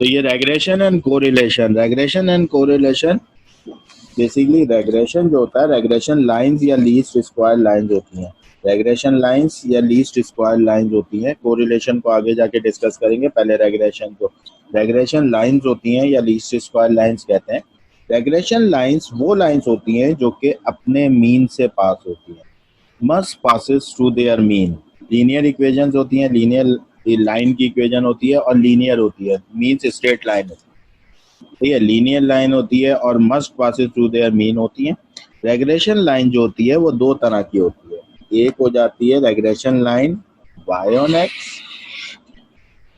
तो ये regression and correlation basically regression जो होता है, रेग्रेशन लाइंस या लीस्ट स्क्वायर लाइंस होती हैं। रेग्रेशन लाइंस या लीस्ट स्क्वायर लाइंस होती हैं। कोरिलेशन को आगे जाके डिस्कस करेंगे, पहले रेग्रेशन को। रेग्रेशन लाइंस होती हैं या लीस्ट स्क्वायर लाइंस कहते हैं। रेग्रेशन लाइंस वो लाइंस होती हैं जो कि अपने मीन से पास होती हैं। Must passes through their mean. Linear equations होती हैं, लीनियर लाइन की इक्वेशन होती है और लीनियर होती है, मीन्स स्ट्रेट लाइन होती है। ठीक है, लीनियर लाइन होती है और must passes through their mean होती है। रेग्रेशन लाइन जो होती है वो दो तरह की होती है। एक हो जाती है regression line y on x,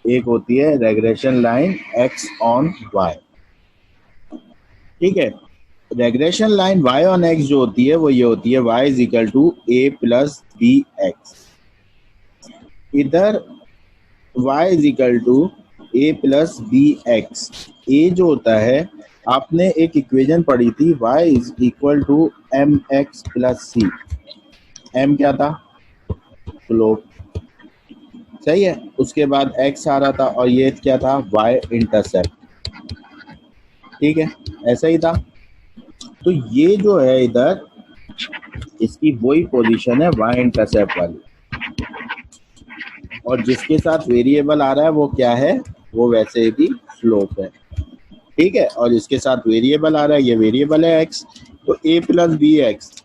एक होती है regression line x on y। ठीक है, regression line y on x जो होती है वो ये होती है y is equal to a plus B X. इधर y is equal to a plus B X. a जो होता है, आपने एक इक्वेशन पढ़ी थी y is equal to M X plus C. m क्या था? स्लोप। सही है, उसके बाद x आ रहा था और ये क्या था? y intercept. ठीक है, ऐसा ही था। तो ये जो है इधर, इसकी वही पोजीशन है y इंटरसेप्ट वाली, और जिसके साथ वेरिएबल आ रहा है वो क्या है? वो वैसे भी स्लोप है। ठीक है, और इसके साथ वेरिएबल आ रहा है, ये वेरिएबल है x। तो a प्लस बी एक्स,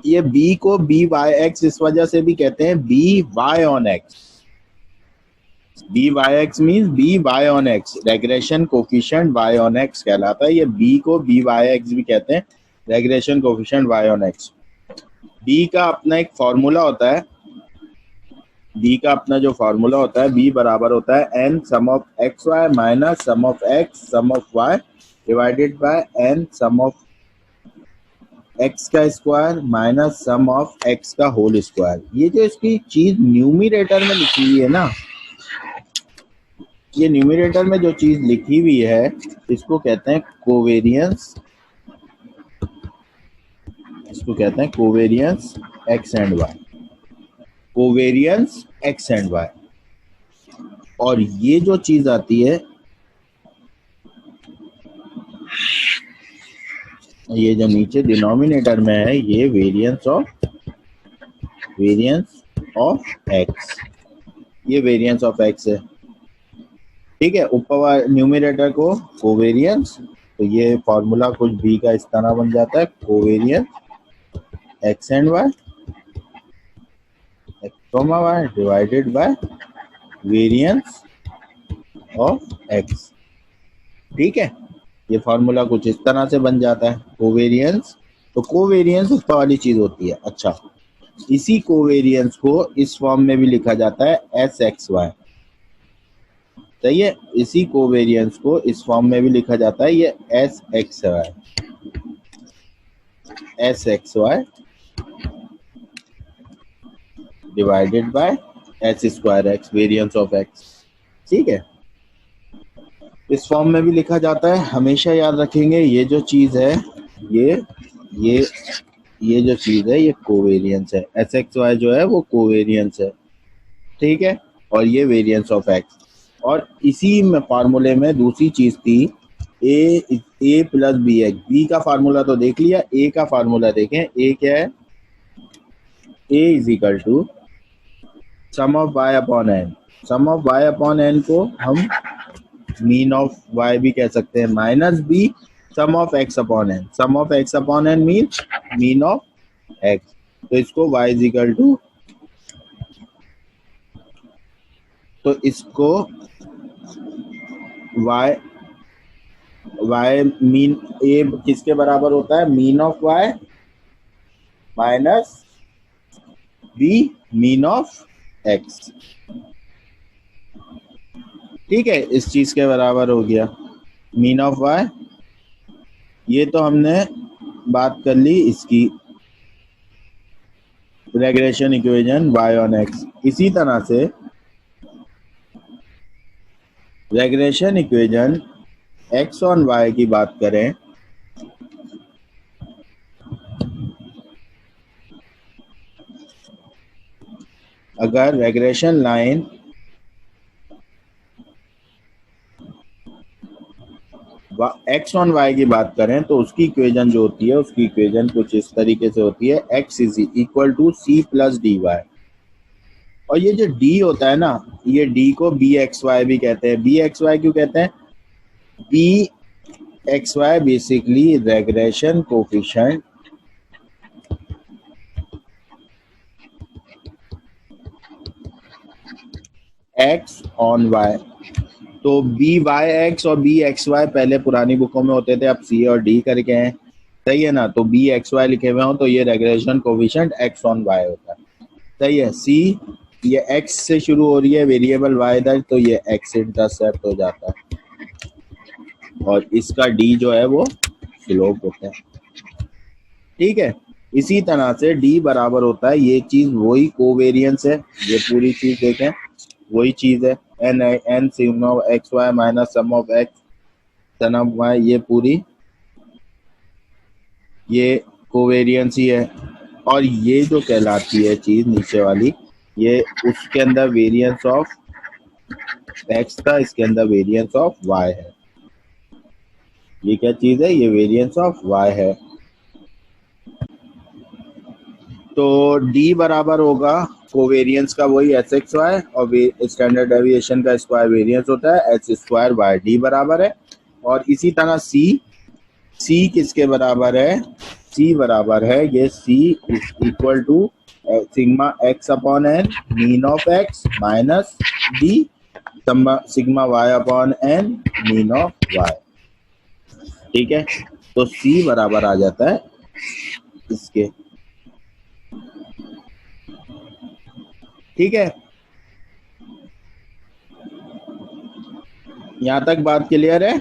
ये b को बी वाई एक्स इस वजह से भी कहते हैं B Y on X. B Y X means B Y on X, regression coefficient Y on X कहलाता है। ये b को बी वाई एक्स भी कहते हैं, regression coefficient Y on X. b का अपना एक फॉर्मूला होता है, b का अपना जो फार्मूला होता है, b बराबर होता है n sum of X Y minus sum of X sum of Y divided by n sum of X का square minus sum of X का होल स्क्वायर। ये जो इसकी चीज न्यूमरेटर में लिखी हुई है ना, ये न्यूमरेटर में जो चीज लिखी हुई है इसको कहते हैं कोवेरियंस। इसको कहते हैं covariance X and Y, covariance X and Y. और ये जो चीज आती है, ये जो नीचे डिनोमिनेटर में है, ये वेरिएंस ऑफ एक्स, ये वेरिएंस ऑफ एक्स है। ठीक है, ऊपर न्यूमरेटर को कोवेरियंस, तो ये फॉर्मूला कुछ भी का इस तरह बन जाता है, covariance X and Y, X comma Y divided by variance of X. ठीक है, ये फॉर्मूला कुछ इस तरह से बन जाता है, कोवेरियंस। तो कोवेरियंस ऊपर वाली चीज होती है। अच्छा, इसी कोवेरियंस को इस फॉर्म में भी लिखा जाता है एस एक्स वाई। सही है, इसी कोवेरियंस को इस फॉर्म में भी लिखा जाता है, ये S X Y, S X Y divided by S square X, variance of X. ठीक है, इस फॉर्म में भी लिखा जाता है। हमेशा याद रखेंगे, ये जो चीज है, ये ये ये जो चीज है ये कोवेरियंस है। एस एक्स वाई जो है वो कोवेरियंस है। ठीक है, और ये वेरिएंस ऑफ एक्स। और इसी में फार्मूले में दूसरी चीज थी ए प्लस बी एक्स। बी का फार्मूला तो देख लिया, ए का फार्मूला देखें। ए क्या है? A is equal to sum of Y upon N. Sum of Y upon N को हम मीन ऑफ वाई भी कह सकते हैं, minus B sum of X upon N. Sum of X upon N means mean of X. तो इसको Y is equal to, तो इसको वाई मीन ए किसके बराबर होता है? Mean of Y minus B mean of X. ठीक है, इस चीज के बराबर हो गया मीन ऑफ वाई। ये तो हमने बात कर ली इसकी regression equation Y on X. इसी तरह से regression equation X on Y की बात करें, अगर regression line X on Y की बात करें तो उसकी इक्वेशन जो होती है, उसकी इक्वेशन कुछ इस तरीके से होती है, X is equal to C plus D Y. और ये जो डी होता है ना, ये डी को बी एक्स वाई भी कहते हैं। बी एक्स वाई क्यों कहते हैं? B X Y basically regression coefficient X on Y. तो बी वाई एक्स और बी एक्स वाई पहले पुरानी बुकों में होते थे, अब सी और डी करके हैं, सही है ना। तो बी एक्स वाई लिखे हुए हो तो ये regression coefficient X on Y होता है, सही है। सी ये एक्स से शुरू हो रही है, वेरिएबल वाई दर, तो ये एक्स इंटरसेप्ट हो जाता है, और इसका डी जो है वो स्लोप होता है, ठीक है। इसी तरह से डी बराबर होता है, ये चीज वही कोवेरियंस है, ये पूरी चीज देखें वही चीज है, N N sigma of X Y minus sum of X sum of Y, ये पूरी ये कोवेरियंस ही है। और ये जो कहलाती है चीज नीचे वाली, ये उसके अंदर वेरिएंस ऑफ एक्स था, इसके अंदर वेरिएंस ऑफ वाई है। ये क्या चीज है? ये वेरिएंस ऑफ वाई है। तो d बराबर होगा कोवेरियंस का वही एच एक्स वाई, और स्टैंडर्ड डेविएशन का स्क्वायर वेरियंस होता है एच स्क्वायर वाई, डी बराबर है। और इसी तरह सी किसके बराबर है? सी बराबर है, ये C is equal to sigma X upon N mean of X minus D sigma Y upon N mean of Y, ठीक है। तो सी बराबर आ जाता है इसके, ठीक है। यहां तक बात क्लियर है?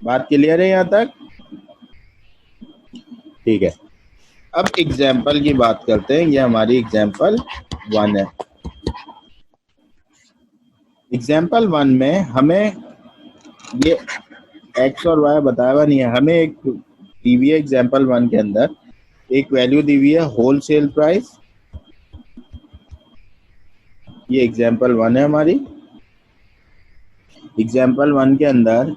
बात क्लियर है यहां तक? ठीक है। अब एग्जाम्पल की बात करते हैं, ये हमारी एग्जाम्पल 1 है। एग्जाम्पल 1 में हमें ये एक्स और वाई बताया हुआ नहीं है, हमें एक दी हुई है एग्जाम्पल 1 के अंदर, एक वैल्यू दी हुई है होल सेल प्राइस, ये एग्जाम्पल 1 है हमारी। एग्जाम्पल 1 के अंदर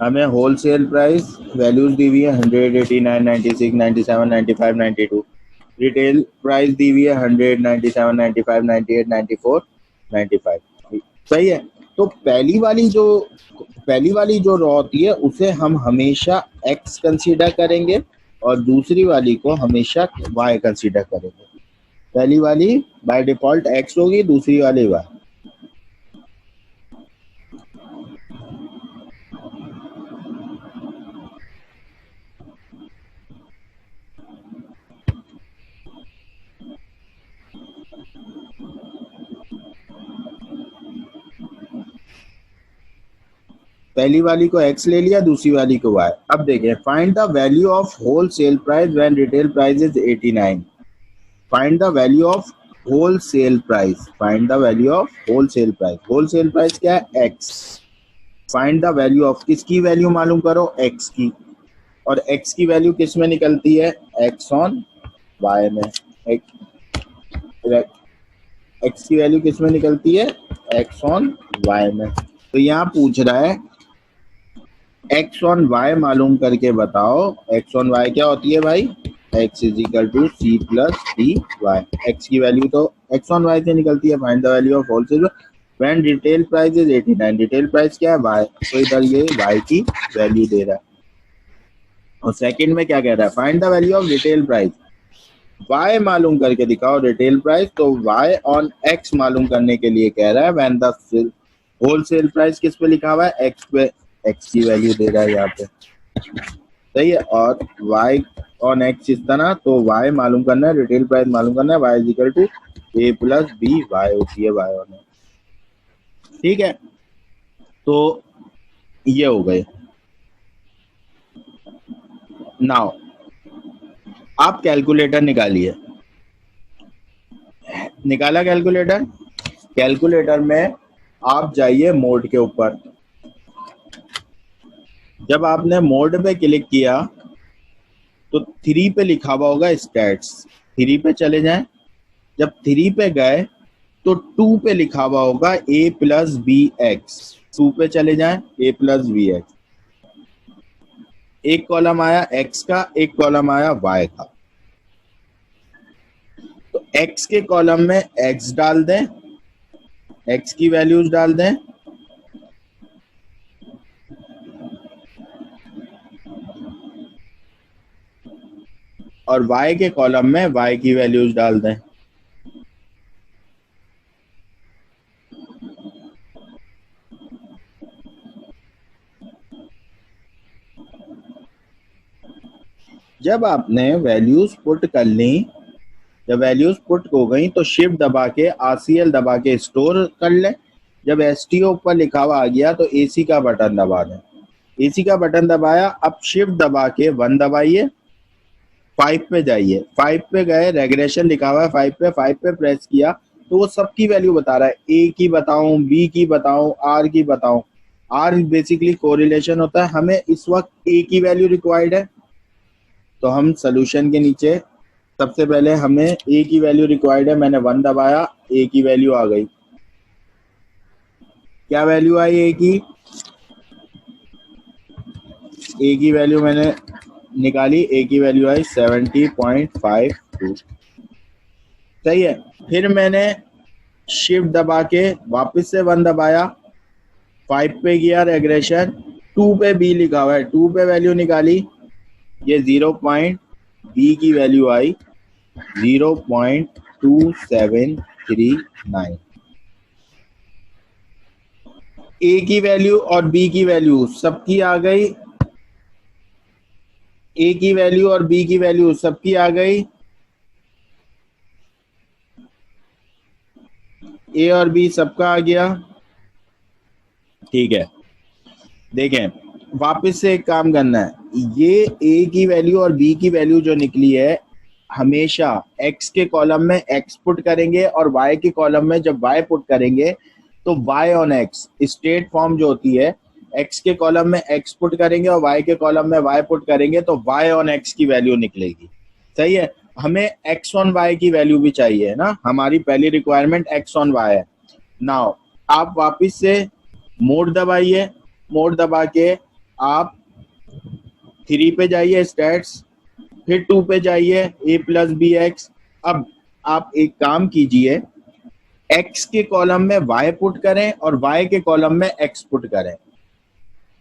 हमें होल सेल प्राइस वैल्यूज दी हुई है 100, 89, 96, 97, 95, 92। रिटेल प्राइस दी हुई है 100, 97, 95, 98, 94, 95, सही है। तो पहली वाली जो रॉ होती है उसे हम हमेशा x कंसीडर करेंगे, और दूसरी वाली को हमेशा y कंसीडर करेंगे। पहली वाली बाय डिफॉल्ट x होगी, दूसरी वाली y। पहली वाली को x ले लिया, दूसरी वाली को y। अब देखें, find the value of wholesale price when retail price is 89। Find the value of wholesale price, find the value of wholesale price. Wholesale price क्या है? x। Find the value of, किसकी वैल्यू मालूम करो? x की। और x की value किस में निकलती है? x ऑन y में। x की वैल्यू किस में निकलती है? x ऑन y में। तो यहाँ पूछ रहा है x ऑन y मालूम करके बताओ। x ऑन y क्या होती है भाई? x is equal to C plus D Y. x की वैल्यू तो x ऑन y से निकलती है। Find the value of wholesale when retail price is 89। Retail price क्या है? y। तो इधर ये y की वैल्यू दे रहा है। और सेकंड में क्या कह रहा है? Find the value of retail price, y मालूम करके दिखाओ रिटेल प्राइस। तो y ऑन x मालूम करने के लिए कह रहा है व्हेन द होलसेल प्राइस किस पे लिखा हुआ है? x पे। x की वैल्यू दे रहा है यहाँ पे, सही है। और y ऑन x इस तरह, तो y मालूम करना है, रिटेल प्राइस मालूम करना है, y is equal to a plus B Y होती है y ऑन x, ठीक है। तो ये हो गए। नाउ आप कैलकुलेटर निकालिए। निकाला कैलकुलेटर? कैलकुलेटर में आप जाइए मोड के ऊपर। जब आपने मोड पे क्लिक किया तो 3 पे लिखा हुआ होगा स्टैट्स। 3 पे चले जाएं। जब 3 पे गए तो 2 पे लिखा हुआ होगा a प्लस बी एक्स। 2 पे चले जाएं, a प्लस बी एक्स। एक कॉलम आया x का, एक कॉलम आया y का। तो x के कॉलम में x डाल दें, x की वैल्यूज डाल दें, और y के कॉलम में y की वैल्यूज डाल दें। जब आपने वैल्यूज पुट कर ली, जब वैल्यूज पुट हो गई तो शिफ्ट दबा के RCL दबा के स्टोर कर लें। जब STO ऊपर लिखा हुआ आ गया तो AC का बटन दबा दें। AC का बटन दबाया, अब शिफ्ट दबा के 1 दबाइए, 5 पे जाइए। 5 पे गए, रेग्रेशन लिखा हुआ है 5 पे, 5 पे प्रेस किया तो वो सबकी वैल्यू बता रहा है। A की बताऊं, B की बताऊं, R की बताऊं। R बेसिकली कोरिलेशन होता है। हमें इस वक्त A की वैल्यू रिक्वायर्ड है, तो हम सोल्यूशन के नीचे सबसे पहले हमें A की वैल्यू रिक्वायर्ड है। मैंने 1 दबाया, A की वैल्यू आ गई। क्या वैल्यू आई A की? A की वैल्यू मैंने निकाली, A की वैल्यू आई 70.52। सही है। फिर मैंने शिफ्ट दबा के वापस से 1 दबाया, 5 पे गया रेग्रेशन, 2 पे B लिखा हुआ है, 2 पे वैल्यू निकाली, ये 0.B की वैल्यू आई 0.2739। A की वैल्यू और B की वैल्यू सबकी आ गई। A की वैल्यू और B की वैल्यू सबकी आ गई। A और B सबका आ गया। ठीक है, देखें वापस से एक काम करना है। ये A की वैल्यू और B की वैल्यू जो निकली है, हमेशा X के कॉलम में X पुट करेंगे और Y के कॉलम में जब Y पुट करेंगे तो Y on X state form जो होती है, X के कॉलम में X पुट करेंगे और Y के कॉलम में Y पुट करेंगे तो Y ऑन X की वैल्यू निकलेगी। सही है। हमें X ऑन Y की वैल्यू भी चाहिए ना, हमारी पहली रिक्वायरमेंट X ऑन Y है। नाउ आप वापस से मोड दबाइए, मोड दबा के आप 3 पे जाइए स्टैट्स, फिर 2 पे जाइए A प्लस बी एक्स। अब आप एक काम कीजिए, X के कॉलम में Y पुट करें और Y के कॉलम में X पुट करें।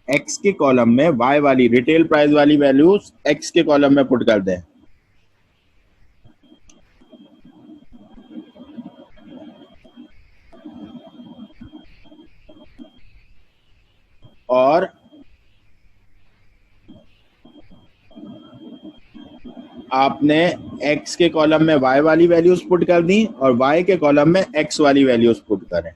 X के कॉलम में Y वाली रिटेल प्राइस वाली वैल्यूज X के कॉलम में पुट कर दें। और आपने X के कॉलम में Y वाली वैल्यूज पुट कर दी और Y के कॉलम में X वाली वैल्यूज पुट करें।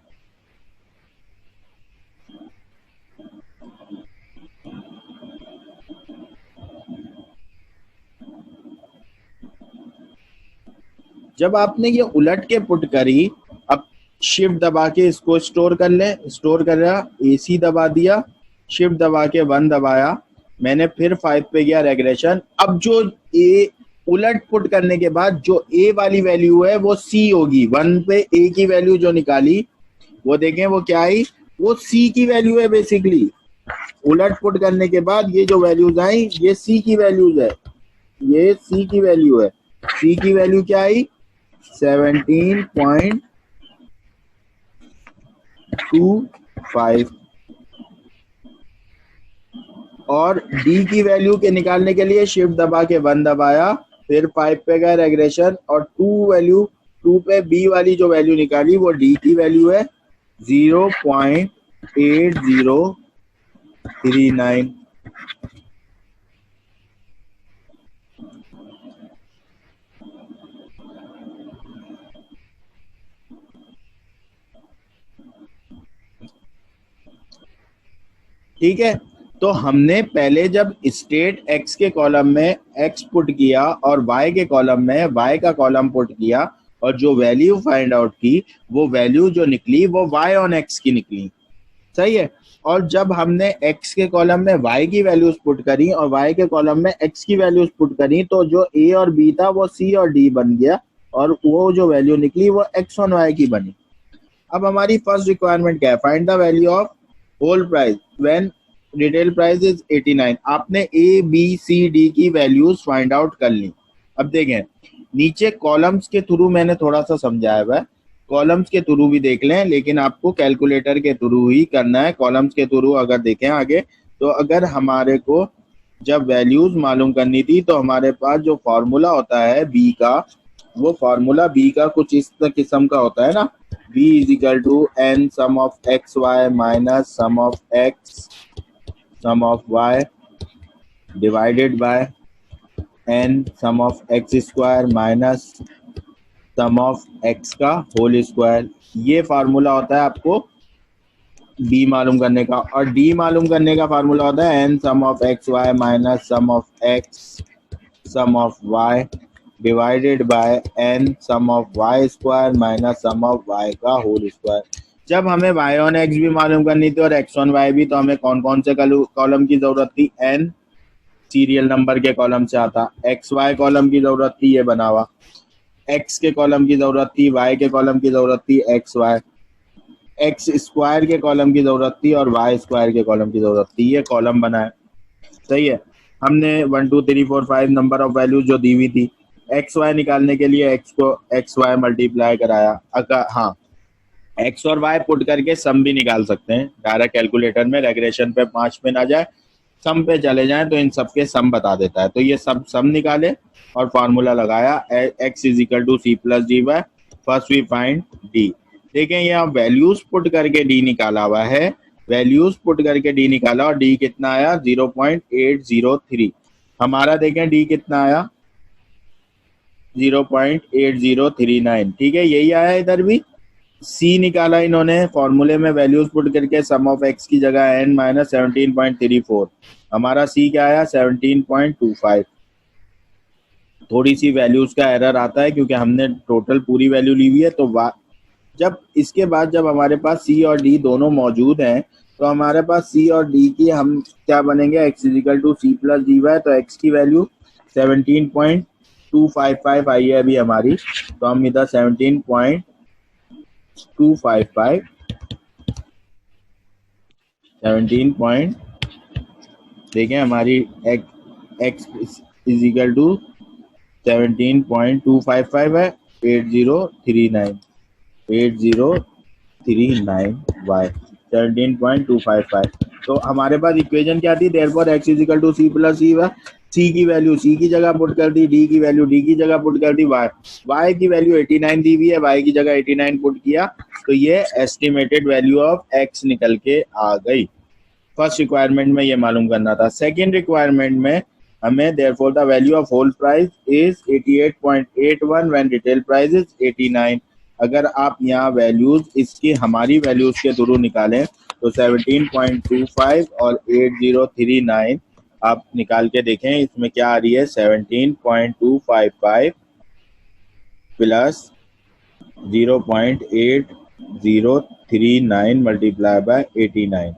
जब आपने ये उलट के पुट करी, अब शिफ्ट दबा के इसको स्टोर कर लें। स्टोर कर रहा, AC दबा दिया, शिफ्ट दबा के 1 दबाया, मैंने फिर 5 पे गया रेग्रेशन। अब जो A उलट पुट करने के बाद जो A वाली वैल्यू है वो C होगी। 1 पे A की वैल्यू जो निकाली वो देखें वो क्या आई, वो C की वैल्यू है। बेसिकली उलट पुट करने के बाद ये जो वैल्यूज आई ये C की वैल्यूज है, ये C की वैल्यू है। C की वैल्यू क्या आई 17.25। और D की वैल्यू के निकालने के लिए शिफ्ट दबा के 1 दबाया, फिर 5 पे गए रेग्रेशन और 2 पे B वाली जो वैल्यू निकाली वो D की वैल्यू है 0.8039। ठीक है। तो हमने पहले जब स्टेट X के कॉलम में X पुट किया और Y के कॉलम में Y का कॉलम पुट किया और जो वैल्यू फाइंड आउट की वो वैल्यू जो निकली वो Y ऑन X की निकली। सही है। और जब हमने x के कॉलम में y की वैल्यूज पुट करी और y के कॉलम में x की वैल्यूज पुट करी, तो जो a और b था वो c और d बन गया, और वो जो वैल्यू निकली वो x और y की बनी। अब हमारी फर्स्ट रिक्वायरमेंट क्या है? Find the value of whole price when retail price is 89। आपने ए बी सी डी की वैल्यूज फाइंड आउट कर ली। अब देखें नीचे कॉलम्स के थ्रू मैंने थोड़ा सा समझाया हुआ है, कॉलम्स के थ्रू भी देख लें, लेकिन आपको कैलकुलेटर के थ्रू ही करना है। कॉलम्स के थ्रू अगर देखें आगे, तो अगर हमारे को जब वैल्यूज मालूम करनी थी तो हमारे पास जो फॉर्मूला होता है बी का, वो फॉर्मूला बी का कुछ इस किस्म का होता है ना, b is equal to n sum of X Y minus sum of X sum of Y divided by n sum of X square minus sum of X का होल स्क्वायर। ये फार्मूला होता है आपको b मालूम करने का। और d मालूम करने का फार्मूला होता है n sum of X Y minus sum of X sum of Y divided by n sum of Y square minus sum of Y का होल स्क्वायर। जब हमें y ऑन x भी मालूम करनी थी और x ऑन y भी, तो हमें कौन कौन से कॉलम की जरूरत थी? n सीरियल नंबर के कॉलम से आता, एक्स वाई कॉलम की जरूरत थी, ये बना हुआ, x के कॉलम की जरूरत थी, y के कॉलम की जरूरत थी, एक्स वाई, एक्स स्क्वायर के कॉलम की जरूरत थी और वाई स्क्वायर के कॉलम की जरूरत थी। ये कॉलम बना है, सही है। हमने 1 2 3 4 5 नंबर ऑफ वैल्यूज जो दी हुई थी, एक्स वाई निकालने के लिए एक्स को एक्स वाई मल्टीप्लाई कराया। अगर हाँ, एक्स और वाई पुट करके सम भी निकाल सकते हैं डायरेक्ट कैलकुलेटर में, रेग्रेशन पे 5 पे ना जाए, सम पे चले जाएं तो इन सब के सम बता देता है। तो ये सब सम निकाले और फार्मूला लगाया, X is equal to C plus D Y. First we find D. देखें यहाँ वैल्यूज पुट करके डी निकाला हुआ है, वैल्यूज पुट करके डी निकाला और डी कितना आया? 0.803। हमारा देखें डी कितना आया? 0.8039। ठीक है, यही आया इधर भी। सी निकाला इन्होंने फॉर्मूले में वैल्यूज पुट करके, सम ऑफ एक्स की जगह एन माइनस 17.34। हमारा सी क्या आया? 17.25। थोड़ी सी वैल्यूज का एरर आता है क्योंकि हमने टोटल पूरी वैल्यू ली हुई है। तो जब इसके बाद जब हमारे पास सी और डी दोनों मौजूद हैं, तो हमारे पास सी और डी की हम क्या बनेंगे? X is equal to C plus D Y. तो एक्स की वैल्यू 17.255 आई है अभी हमारी, तो हम इधर 17.255 देखें हमारी एक्स इजिकल टू 17.255 है, 8039 वाई 17.255। तो हमारे पास इक्वेशन क्या थी? Therefore X is equal to C plus C Y. C की वैल्यू सी की जगह पुट कर दी, डी की वैल्यू डी की जगह पुट कर दी, वाई की वैल्यू 89 दी हुई है, वाई की जगह 89 पुट किया, तो ये एस्टिमेटेड वैल्यू ऑफ एक्स निकल के आ गई। फर्स्ट रिक्वायरमेंट में ये मालूम करना था। सेकेंड रिक्वायरमेंट में हमें therefore the value of whole price is 88.81 when retail price is 89। अगर आप यहाँ वैल्यूज इसकी हमारी वैल्यूज के थ्रू निकालें तो 17.25 और 8039 आप निकाल के देखें, इसमें क्या आ रही है? 17.255 प्लस 0.8039 मल्टीप्लाई बाय 89,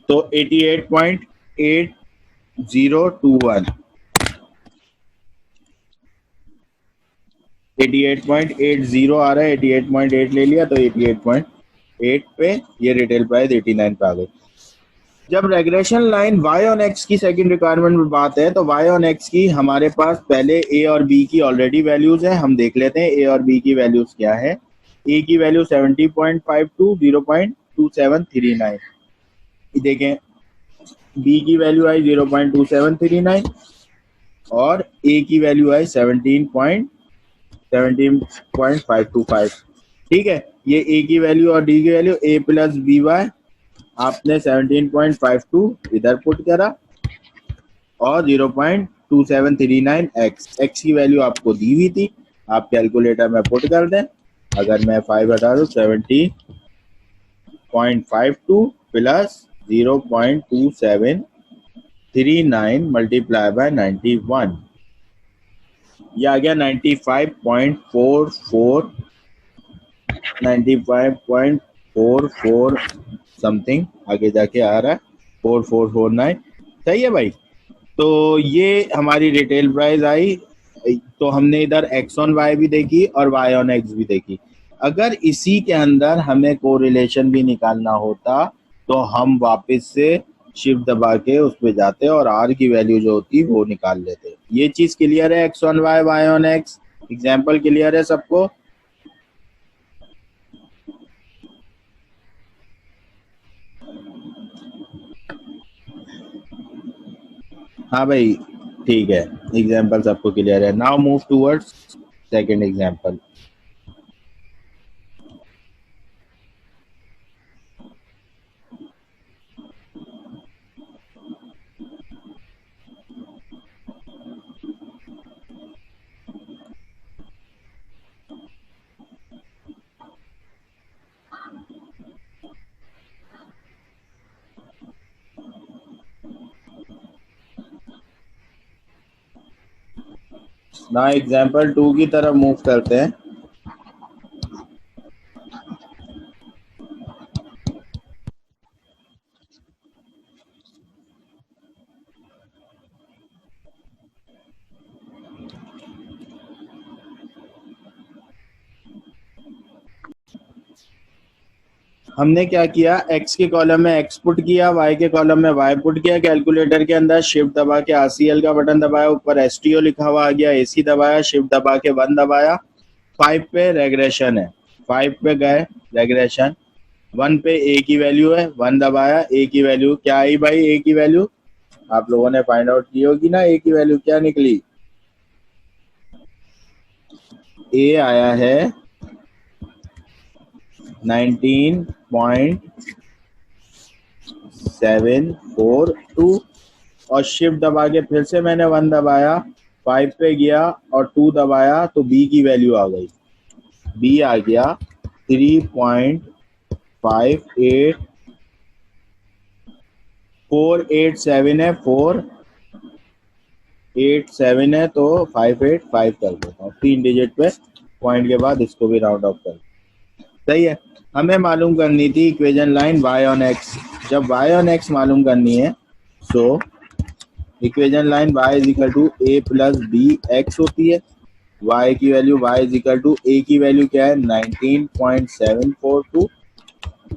तो 88.8021 88.80 आ रहा है, 88.8 ले लिया तो 88.8 पे ये रिटेल प्राइस 89 पे आ गई। जब regression line y on x की सेकंड रिक्वायरमेंट में बात है, तो y ऑन x की हमारे पास पहले a और b की ऑलरेडी वैल्यूज है, हम देख लेते हैं a और b की वैल्यूज क्या है। a की वैल्यू 70.52 0.2739, देखें b की वैल्यू आई 0.2739 और a की वैल्यू आई 17.525। ठीक है, ये a की वैल्यू और d की value a plus B Y, आपने 17.52 इधर पुट करा और 0.2739 x की वैल्यू आपको दी हुई थी, आप कैलकुलेटर में पुट कर दें। अगर मैं 5 हटा दूं, 70.52 प्लस 0.2739 मल्टीप्लाई बाय 91, ये आ गया 95.44, 95.44 44 समथिंग आगे जाके आ रहा है 4449। सही है भाई। तो ये हमारी रिटेल प्राइस आई। तो हमने इधर एक्स ऑन वाई भी देखी और वाई ऑन एक्स भी देखी। अगर इसी के अंदर हमें कोरिलेशन भी निकालना होता तो हम वापस से शिफ्ट दबा के उस पे जाते और आर की वैल्यू जो होती वो निकाल लेते। ये चीज क्लियर है? X on Y, Y on X, example clear है सबको? हाँ भाई, ठीक है, एग्जाम्पल सबको क्लियर है। Now move towards second example. ना एग्जाम्पल 2 की तरफ मूव करते हैं। हमने क्या किया, x के कॉलम में x पुट किया, y के कॉलम में y पुट किया। कैलकुलेटर के अंदर शिफ्ट दबा के RCL का बटन दबाया, ऊपर STO लिखा हुआ आ गया, AC दबाया, शिफ्ट दबा के 1 दबाया। 5 पे रेग्रेशन है, 5 पे गए रेग्रेशन। 1 पे a की वैल्यू है, 1 दबाया, a की वैल्यू क्या आई भाई? a की वैल्यू आप लोगों ने फाइंड आउट की होगी ना, a की वैल्यू क्या निकली? a आया है 19.742 और शिफ्ट दबा के फिर से मैंने 1 दबाया, 5 पे गया और 2 दबाया तो b की वैल्यू आ गई। b आ गया 3.58 487 है, 487 है तो 585 कर देता हूँ 3 डिजिट पे पॉइंट के बाद इसको भी राउंड ऑफ कर। सही है। हमें मालूम करनी थी equation line y on x। जब y ऑन x मालूम करनी है so equation line y is equal to a plus B X होती है। y की value y is equal to a की वैल्यू क्या है 19.742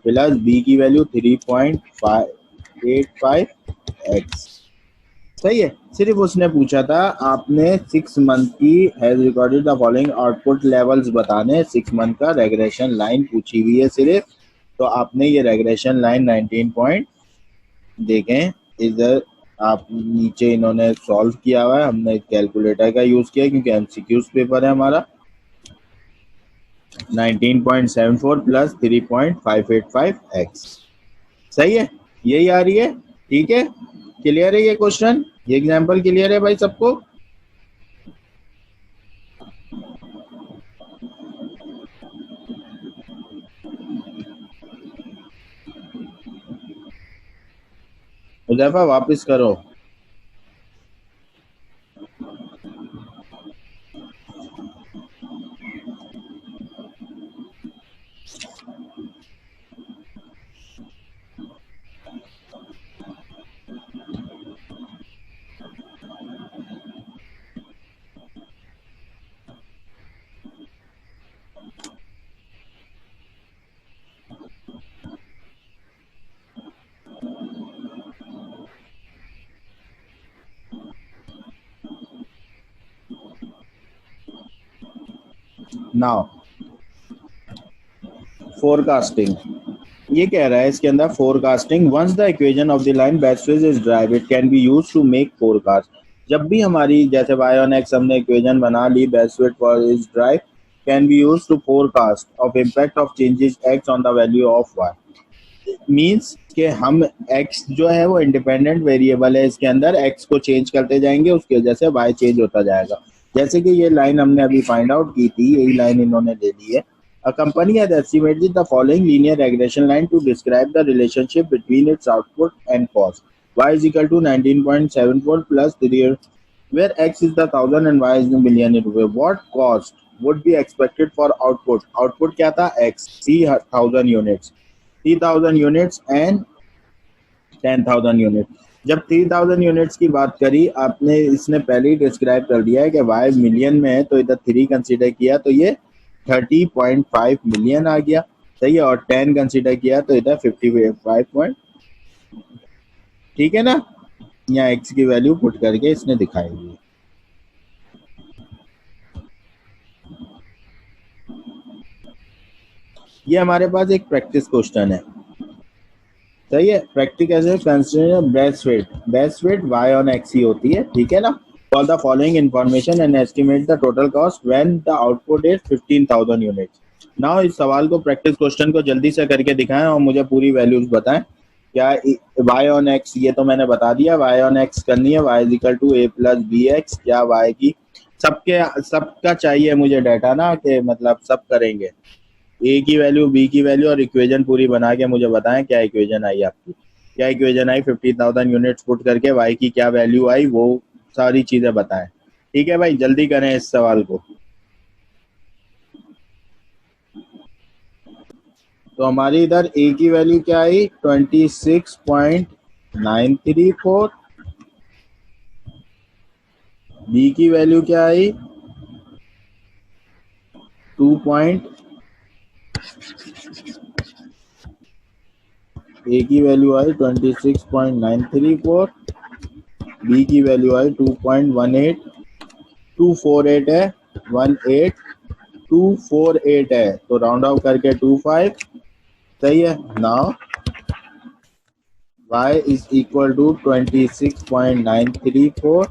प्लस b की वैल्यू 3.585x। सही है। सिर्फ उसने पूछा था आपने 6 मंथ की has recorded the following output levels बताने। 6 मंथ का रेग्रेशन लाइन पूछी हुई है सिर्फ। तो आपने ये रेग्रेशन लाइन 19 पॉइंट देखें इधर आप नीचे इन्होंने सॉल्व किया हुआ है। हमने कैलकुलेटर का यूज किया क्योंकि एमसीक्यूज पेपर है हमारा। 19.74 प्लस 3.585x। सही है, यही आ रही है। ठीक है, क्लियर है ये क्वेश्चन? ये एग्जांपल क्लियर है भाई सबको? हुज़ैफा वापस करो। नाउ फोरकास्टिंग ये कह रहा है इसके अंदर forecasting. Once the equation of the line best fit is drive it can be used to make forecast. जब भी हमारी जैसे y ऑन x हमने इक्वेशन बना ली best fit for is drive can be used to forecast of impact of changes x on the value of y। Means कि हम x जो है वो इंडिपेंडेंट वेरिएबल है, इसके अंदर x को चेंज करते जाएंगे उसकी वजह से y चेंज होता जाएगा। जैसे कि ये लाइन हमने अभी फाइंड आउट की थी, यही लाइन इन्होंने ले ली है। A company has estimated the following linear regression line to describe the relationship between its output and cost. Y is equal to 19.74 plus 3, where X is the thousand and Y is the million रुपए. What cost would be expected for output? Output क्या था? X 3000 units. 3000 units and 10,000 unit. जब 3000 units की बात करी आपने, इसने पहले ही डिस्क्राइब कर दिया है कि वाई मिलियन में है, तो इधर 3 कंसीडर किया तो ये 30.5 मिलियन आ गया, सही है। और 10 कंसीडर किया तो इधर 55 पॉइंट, ठीक है ना। यहाँ एक्स की वैल्यू पुट करके इसने दिखाई दी। ये हमारे पास एक प्रैक्टिस क्वेश्चन है, सही है। प्रैक्टिस कैसे, consider best weight Y on X ही होती है, ठीक है ना। For the following information and estimate the total cost when the output is 15,000 units. Now इस सवाल को, प्रैक्टिस क्वेश्चन को जल्दी से करके दिखाएं और मुझे पूरी वैल्यूज बताएं। क्या y ऑन x, ये तो मैंने बता दिया, y ऑन x करनी है, y is equal to a plus B X. क्या y की सबका चाहिए मुझे डाटा ना, कि मतलब सब करेंगे, ए की वैल्यू, बी की वैल्यू और इक्वेशन पूरी बना के मुझे बताएं क्या इक्वेशन आई आपकी। क्या इक्वेशन आई 15,000 यूनिट्स पुट करके y की क्या वैल्यू आई, वो सारी चीजें बताएं, ठीक है भाई। जल्दी करें इस सवाल को। तो हमारी इधर ए की वैल्यू क्या आई 26.934, बी की वैल्यू क्या आई 2. ए की वैल्यू आई 26.934, बी की वैल्यू आई 2.18, 248 है, 18248 है, तो राउंड ऑफ करके 25, सही है। Now y is equal to 26.934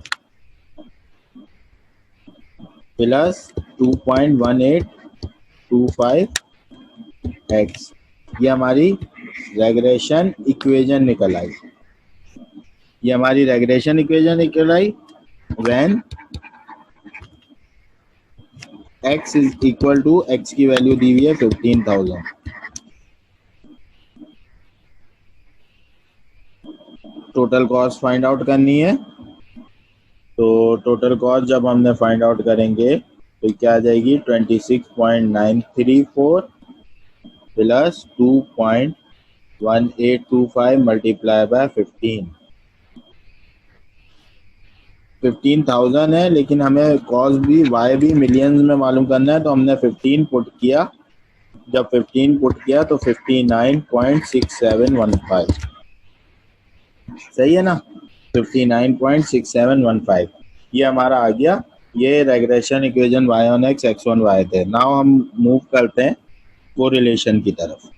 plus 2.1825x, ये हमारी रेग्रेशन इक्वेशन निकल आई। ये हमारी रेग्रेशन इक्वेशन निकल आई when x is equal to, x की वैल्यू दी हुई है 15,000। टोटल कॉस्ट फाइंड आउट करनी है, तो टोटल कॉस्ट जब हमने फाइंड आउट करेंगे तो क्या आ जाएगी 26.934 प्लस 2.1825 मल्टीप्लाई बाय 15,000 है, लेकिन हमें कॉस्ट भी वाई भी मिलियंस में मालूम करना है, तो हमने 15 पुट किया। जब 15 पुट किया तो 59.6715, सही है ना, 59.6715 ये हमारा आ गया। ये regression equation y on x, x on y थे। नाउ हम मूव करते हैं कोरिलेशन की तरफ।